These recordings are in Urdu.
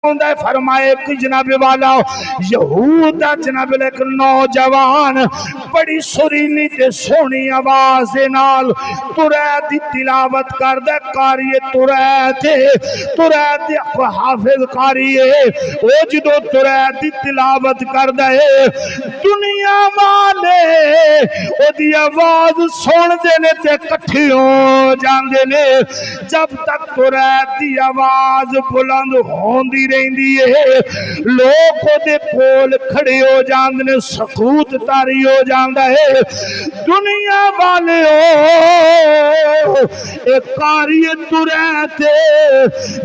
فرمائے کہ جناب والا یہودا جناب ایک نوجوان بڑی سریلی تے سونی آواز نال ترے دی تلاوت کردے قاری ترے دی حافظ قاری او جدو ترے دی تلاوت کردے دنیا والے او دی آواز سن دے نے تے کٹھے ہو جاندے نے جب تک ترے دی آواز بلند ہوندی رہندی ہے لوگ دے کول کھڑے ہو جاندے نے سکوت تاری ہو جاندا ہے دنیا والے ایک قاری تریت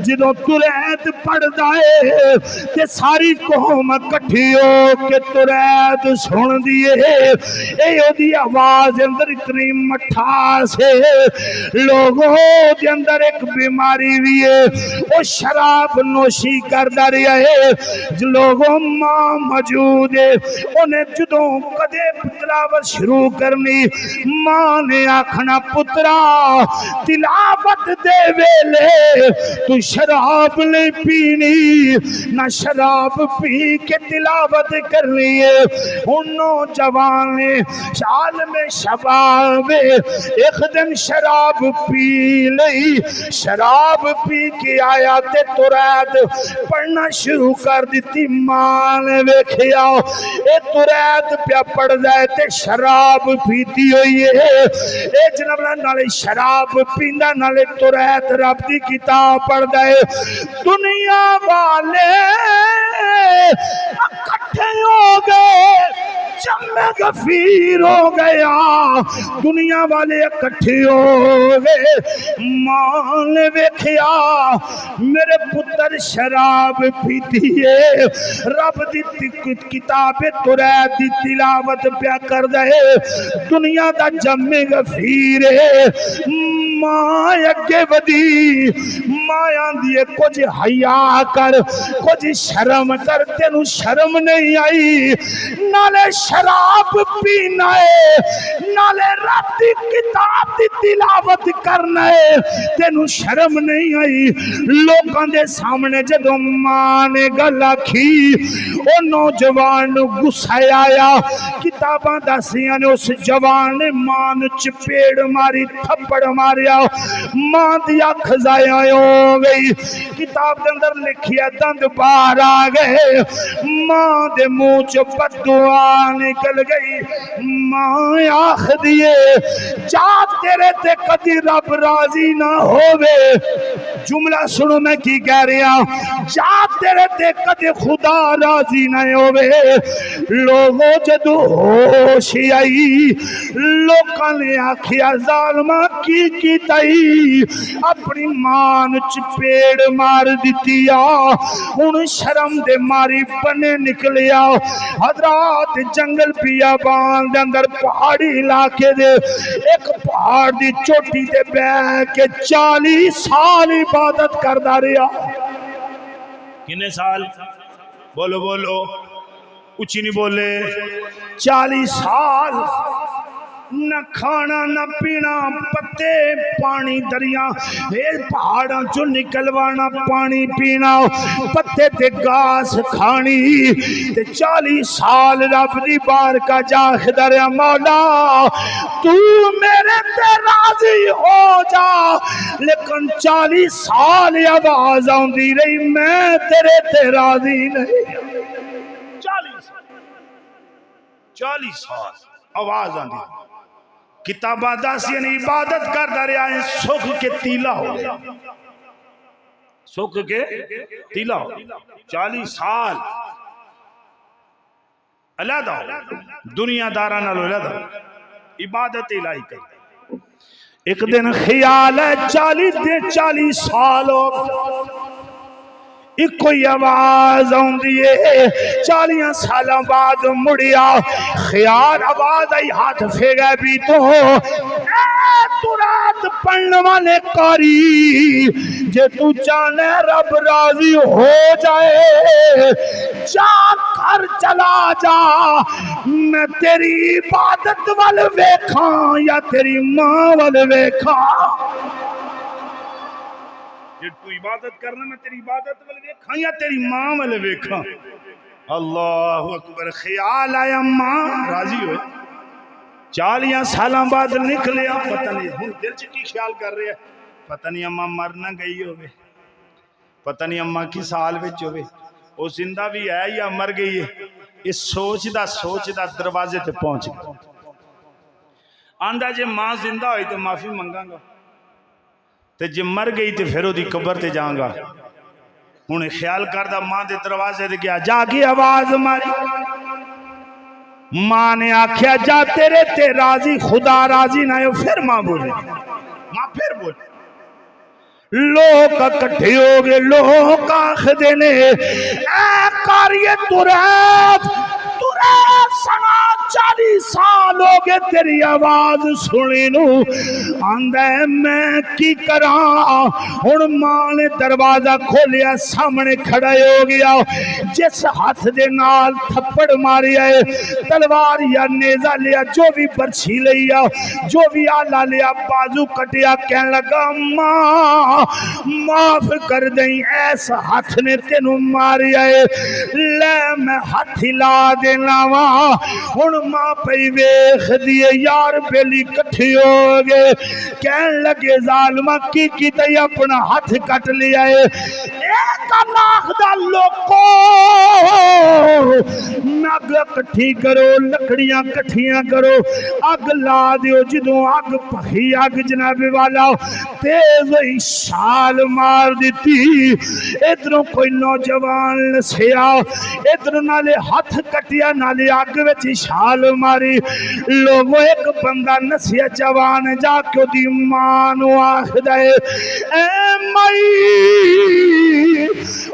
جدوں تریت پڑھدا ہے تے ساری قوم کٹھی ہو کے تریت سن دیے اے دی آواز اندر اتنی مٹھاس ہے لوگوں دے اندر ایک بیماری بھی ہے وہ شراب نوشی کردہ رہا ہے لوگوں ماں موجود ہے انہیں جدوں کدے تلاوت شروع کرنی ماں نے آکھنا پترا تلاوت دے ویلے تو شراب نہیں پینی نہ شراب پی کے تلاوت کرنی ہے انہوں جوان شال میں شباب ایک دن شراب پی لئی شراب پی کے آیا تے ترید پڑھنا شروع کر دیتی ماں نے ویکھیا اے ترید پیا پڑھ جائے تے شراب پیتی ہوئی ہے اے جناب نالے شراب پیندا نالے ترید رب دی کتاب پڑھ جائے دنیا والے اکٹھے ہو گئے جمع غفیر ہو گیا دنیا والے اکٹھے ہو گئے ماں نے ویکھیا میرے پتر شراب پیتی ہے رب دی کتاب ترید دی تلاوت پیا کر دے دنیا دا جمع غفیر ہے ماں اگے ودی ماں آندی ہے کچھ حیا کر کچھ شرم کر تینوں شرم نہیں آئی نالے شراب پینا ہے نالے رب دی کتاب دی تلاوت کرنا ہے تینوں شرم نہیں آئی لوگاں دے سامنے جدوں ماں نے گل آکھی او نوجوان غصہ آیا کتاباں دسیاں نے اس جوان نے ماں نوں چپیڑ ماری تھپڑ ماریا ماں دی اکھ ضائع ہو گئی کتاب دے اندر لکھیا دند باہر آ گئے ماں دے منہ چ بددعا نکل گئی ماں آخ دیے جا تیرے تے کدی رب راضی نہ ہووے جملہ سنو میں کی کہہ رہا جا تیرے تے کدی خدا راضی نہ ہووے لوگوں جدو ہوشی آئی لوکاں نے آکھیا ظالمہ کی تائی اپنی مان چپیڑ مار دیتیا ان شرم دے ماری بنے نکلیا حضرات جنگل بیابان دے اندر پہاڑی علاقے دے ایک پہاڑ دی چوٹی دے بیٹھ کے 40 سال عبادت کردا رہیا کتنے سال بولو بولو اچھی نہیں بولے 40 سال نہ کھانا نہ پینا پتے پانی دریا پہاڑاں چو نکلوانا پانی پینا پتے تے گاس کھانی تے 40 سال رب دی بار کا جاہ دریا مولا تو میرے تے راضی ہو جا لیکن 40 سال آواز آندی رہی میں تیرے تے راضی نہیں 40 سال آواز آندی کتابہ داس یعنی عبادت کردہ رہا ہے سکھ کے تیلہ ہو سکھ کے تیلہ ہو 40 سال علیحدہ دنیا دارانہ لو علیحدہ عبادت الہی کر ایک دن خیال ہے 40 سال ہو ایک کوئی آواز آندی ہے 40 سالوں بعد مڑیا خیال آواز آئی ہاتھ پھیگا بھی تو تو رات پڑھنے والے قاری جے تو چاہنے رب راضی ہو جائے جا کر چلا جا میں تیری عبادت وال ویکھاں یا تیری ماں وال ویکھاں جے تو عبادت کرنا میں تیری عبادت ول ویکھاں یا تیری ماں ول ویکھاں اللہ اکبر خیال آیا ماں راضی ہوئے 40 سالاں بعد نکلیا پتہ نہیں ہن دل چ کی خیال کر رہے ہیں پتہ نہیں اماں مر نہ گئی ہوئے پتہ نہیں اماں کی سال وچ ہوئے وہ زندہ بھی ہے یا مر گئی ہے اس سوچ دا دروازے تے پہنچ گیا آندا جے ماں زندہ ہوئی تو معافی منگاں گا تے جے مر گئی تے پھر دی قبر تے جاؤں گا ہن خیال کردا ماں دے دروازے تے گیا جا کے آواز ماری ماں نے آکھیا جا تیرے تے راضی خدا راضی نہ ہو پھر ماں بولے ماں پھر بولے لوگ اکٹھے ہو گئے لوگ آخدے نے اے قاری تریت سنا 40 سال ہو گئے تیری آواز سنی نو آندہ میں کی کراں ہن ماں نے دروازہ کھولیا سامنے کھڑا ہو گیا جس ہاتھ دے نال تھپڑ ماری ہے تلوار یا نیزہ لیا جو بھی برچھی لیا جو بھی آلہ لیا بازو کٹیا کہنے لگا ماں معاف کر دیں ایس ہاتھ نے تینوں ماری ہے لے میں ہاتھ ہلا دینا وہاں ہن ماں پئی ویکھ دیے یار بیلی کٹھی ہو گئے کہن لگے ظالمہ کی تے اپنا ہاتھ کٹ لیا ہے ایک لاکھ دا لوکو اگ کٹھی کرو لکڑیاں کٹھیاں کرو اگ لا دیو جدوں اگ پہی اگ جناب والا تیز شال مار دیتی ادھروں کوئی نوجوان نسیا ادھر نالے ہاتھ کٹیا نالے اگ وچ شال ماری لوگوں ایک بندہ نسیا جوان جا کے دی ماں نو آکھدا ہے اے مائی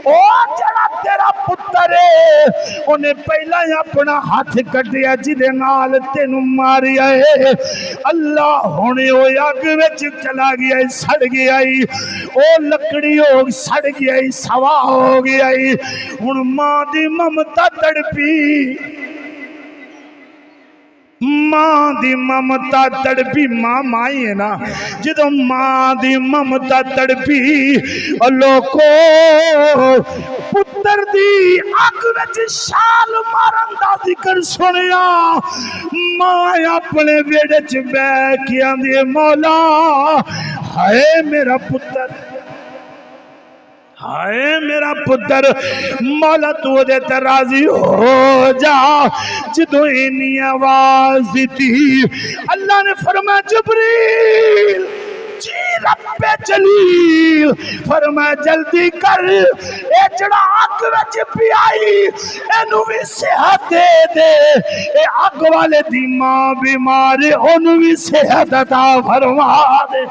او جڑا تیرا پتر ہے انہیں پہلا ہی اپنا ہاتھ کٹیا جدے نال تینوں ماریا ہے اللہ ہونے او اگ وچ چلا گیا سڑ گیا او لکڑی ہو سڑ گیا سوا ہو گیا ہن ماں دی ممتا تڑپی ماں دی ممتا تڑپی ماں مائی ہے نا جدو ماں دی ممتا تڑپی لوکو پتر دی اگ وچ شال مارن دا ذکر سنیا ماں اپنے ویڑے چ بیٹھ کے آندی مولا ہائے میرا پتر ہائے میرا پتر مولا تو دے تے راضی ہو جا جدو اینی آواز دی اللہ نے فرمایا جبریل جی رب جلیل فرمایا جلدی کر اے جڑا اگ وچ پی آئی اینو بھی صحت دے دے اے اگ والے دی ماں بیمار اونوں بھی صحت عطا فرما دے